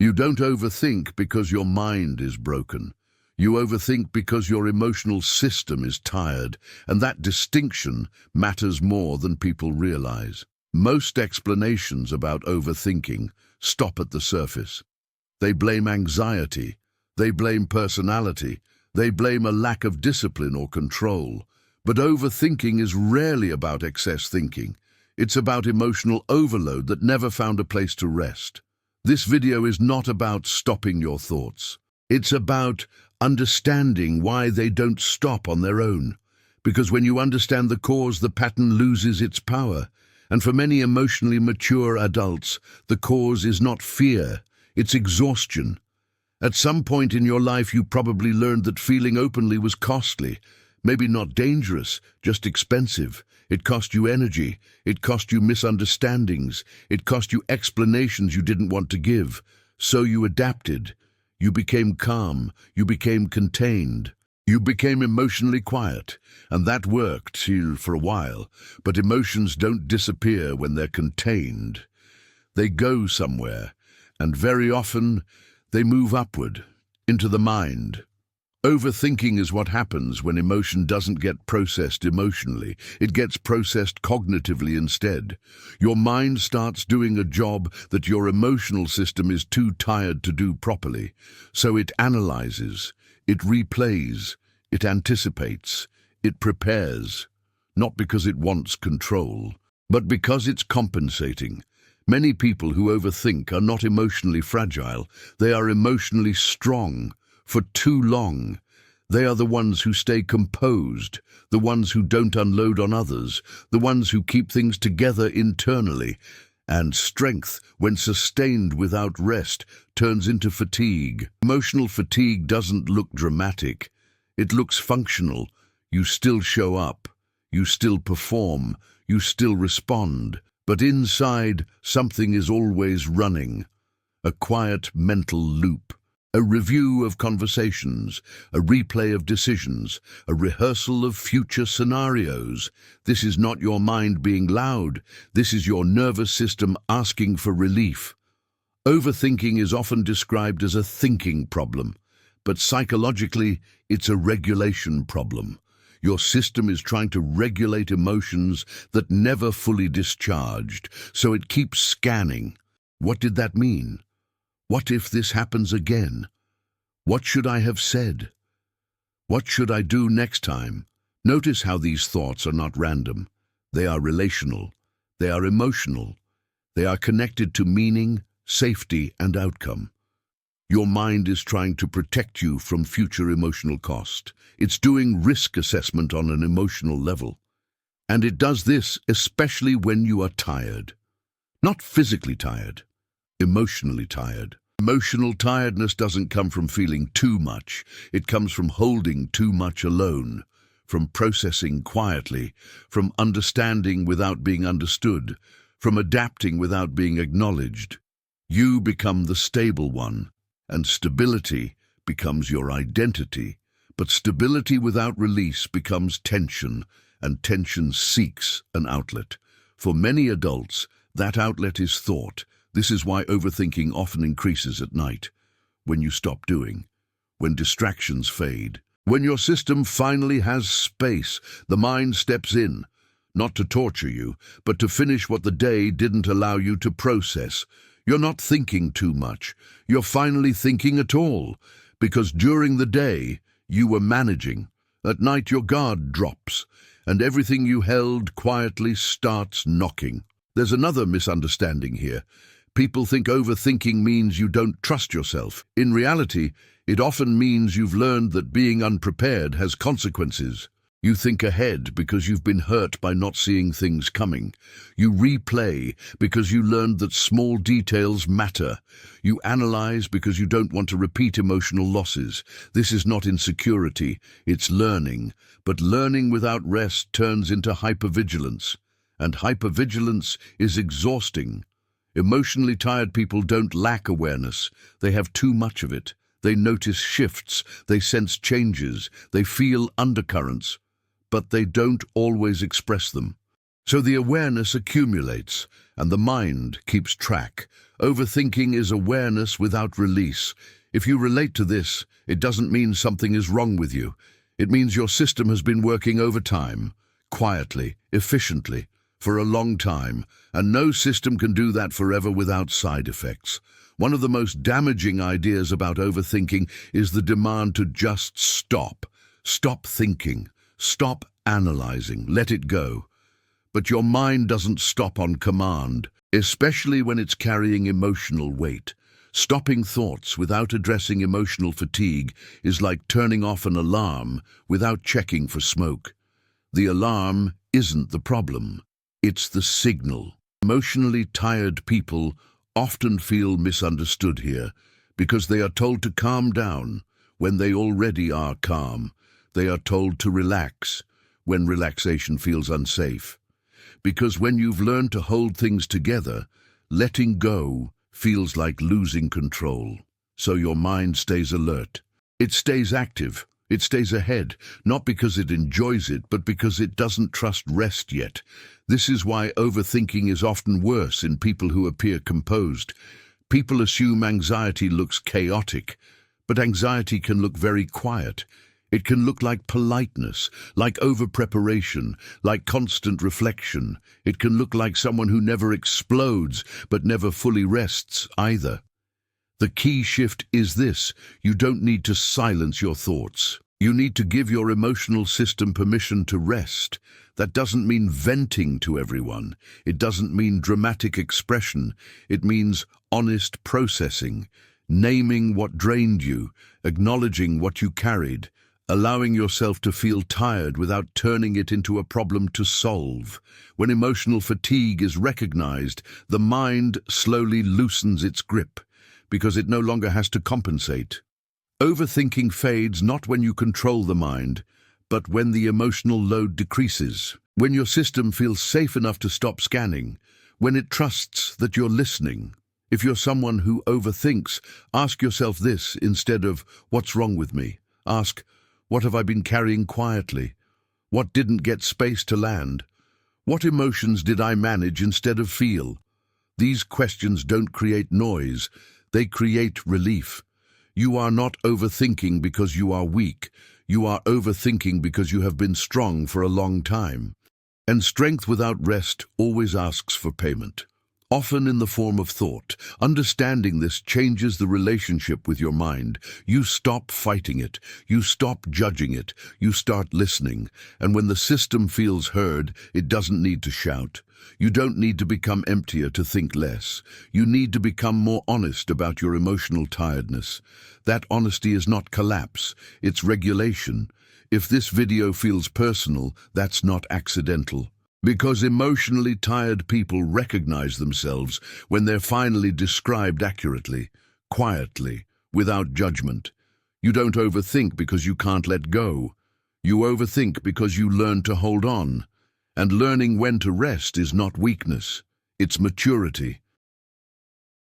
You don't overthink because your mind is broken. You overthink because your emotional system is tired, and that distinction matters more than people realize. Most explanations about overthinking stop at the surface. They blame anxiety, they blame personality, they blame a lack of discipline or control. But overthinking is rarely about excess thinking. It's about emotional overload that never found a place to rest. This video is not about stopping your thoughts. It's about understanding why they don't stop on their own. Because when you understand the cause, the pattern loses its power. And for many emotionally mature adults, the cause is not fear, it's exhaustion. At some point in your life, you probably learned that feeling openly was costly. Maybe not dangerous, just expensive. It cost you energy. It cost you misunderstandings. It cost you explanations you didn't want to give. So you adapted. You became calm. You became contained. You became emotionally quiet. And that worked for a while. But emotions don't disappear when they're contained. They go somewhere. And very often, they move upward, into the mind. Overthinking is what happens when emotion doesn't get processed emotionally. It gets processed cognitively instead. Your mind starts doing a job that your emotional system is too tired to do properly. So it analyzes, it replays, it anticipates, it prepares. Not because it wants control, but because it's compensating. Many people who overthink are not emotionally fragile. They are emotionally strong. For too long. They are the ones who stay composed, the ones who don't unload on others, the ones who keep things together internally. And strength, when sustained without rest, turns into fatigue. Emotional fatigue doesn't look dramatic. It looks functional. You still show up. You still perform. You still respond. But inside, something is always running. A quiet mental loop. A review of conversations, a replay of decisions, a rehearsal of future scenarios. This is not your mind being loud. This is your nervous system asking for relief. Overthinking is often described as a thinking problem, but psychologically, it's a regulation problem. Your system is trying to regulate emotions that never fully discharged, so it keeps scanning. What did that mean? What if this happens again? What should I have said? What should I do next time? Notice how these thoughts are not random. They are relational. They are emotional. They are connected to meaning, safety, and outcome. Your mind is trying to protect you from future emotional cost. It's doing risk assessment on an emotional level. And it does this especially when you are tired. Not physically tired. Emotionally tired. Emotional tiredness doesn't come from feeling too much. It comes from holding too much alone, from processing quietly, from understanding without being understood, from adapting without being acknowledged. You become the stable one, and stability becomes your identity. But stability without release becomes tension, and tension seeks an outlet. For many adults, that outlet is thought. This is why overthinking often increases at night, when you stop doing, when distractions fade. When your system finally has space, the mind steps in, not to torture you, but to finish what the day didn't allow you to process. You're not thinking too much. You're finally thinking at all, because during the day, you were managing. At night, your guard drops, and everything you held quietly starts knocking. There's another misunderstanding here. People think overthinking means you don't trust yourself. In reality, it often means you've learned that being unprepared has consequences. You think ahead because you've been hurt by not seeing things coming. You replay because you learned that small details matter. You analyze because you don't want to repeat emotional losses. This is not insecurity, it's learning. But learning without rest turns into hypervigilance. And hypervigilance is exhausting. Emotionally tired people don't lack awareness. They have too much of it. They notice shifts. They sense changes. They feel undercurrents. But they don't always express them. So the awareness accumulates, and the mind keeps track. Overthinking is awareness without release. If you relate to this, it doesn't mean something is wrong with you. It means your system has been working overtime, quietly, efficiently, for a long time, and no system can do that forever without side effects. One of the most damaging ideas about overthinking is the demand to just stop. Stop thinking. Stop analyzing. Let it go. But your mind doesn't stop on command, especially when it's carrying emotional weight. Stopping thoughts without addressing emotional fatigue is like turning off an alarm without checking for smoke. The alarm isn't the problem. It's the signal. Emotionally tired people often feel misunderstood here because they are told to calm down when they already are calm. They are told to relax when relaxation feels unsafe. Because when you've learned to hold things together, letting go feels like losing control. So your mind stays alert. It stays active. It stays ahead, not because it enjoys it, but because it doesn't trust rest yet. This is why overthinking is often worse in people who appear composed. People assume anxiety looks chaotic, but anxiety can look very quiet. It can look like politeness, like over-preparation, like constant reflection. It can look like someone who never explodes, but never fully rests either. The key shift is this: you don't need to silence your thoughts. You need to give your emotional system permission to rest. That doesn't mean venting to everyone. It doesn't mean dramatic expression. It means honest processing, naming what drained you, acknowledging what you carried, allowing yourself to feel tired without turning it into a problem to solve. When emotional fatigue is recognized, the mind slowly loosens its grip because it no longer has to compensate. Overthinking fades not when you control the mind, but when the emotional load decreases, when your system feels safe enough to stop scanning, when it trusts that you're listening. If you're someone who overthinks, ask yourself this instead of, "What's wrong with me?" Ask, "What have I been carrying quietly? What didn't get space to land? What emotions did I manage instead of feel?" These questions don't create noise, they create relief. You are not overthinking because you are weak. You are overthinking because you have been strong for a long time. And strength without rest always asks for payment, often in the form of thought. Understanding this changes the relationship with your mind. You stop fighting it. You stop judging it. You start listening. And when the system feels heard, it doesn't need to shout. You don't need to become emptier to think less. You need to become more honest about your emotional tiredness. That honesty is not collapse, it's regulation. If this video feels personal, that's not accidental. Because emotionally tired people recognize themselves when they're finally described accurately, quietly, without judgment. You don't overthink because you can't let go. You overthink because you learn to hold on. And learning when to rest is not weakness, it's maturity.